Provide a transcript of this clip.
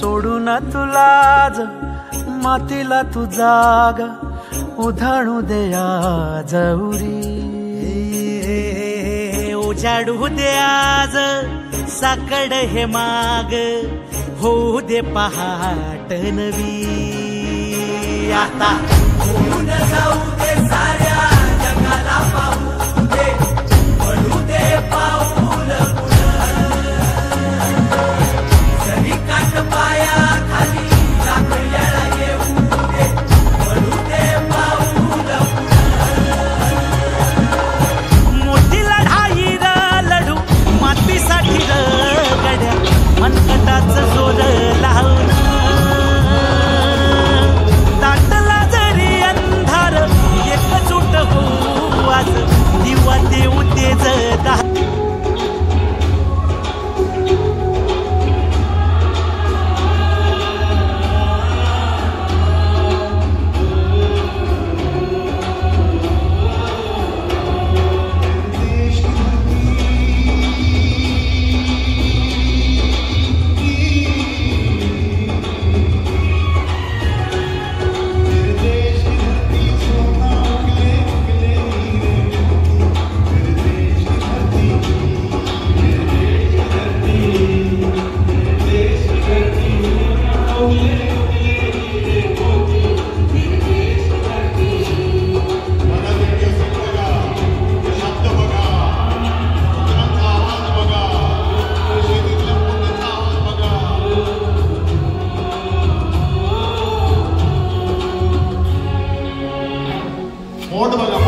सोडून तुलाज मातीला तू जाग उधाणू दया जवरी उजाडू दे आज साकड हे माग होऊ दे पहाट नवी आता होऊन जाऊ दे साऱ्या जगाला पाहू दे पडू दे पाऊल जरी काट पाया खाली लाकड्याला येऊ दे पडू दे पाऊल मोठी लढाई लढू मातीसाठी गड्या मनकटाच जोर लावून दाटला जरी अंधार एकजूट होऊ आज दिवा देऊ तेज मोठ बघा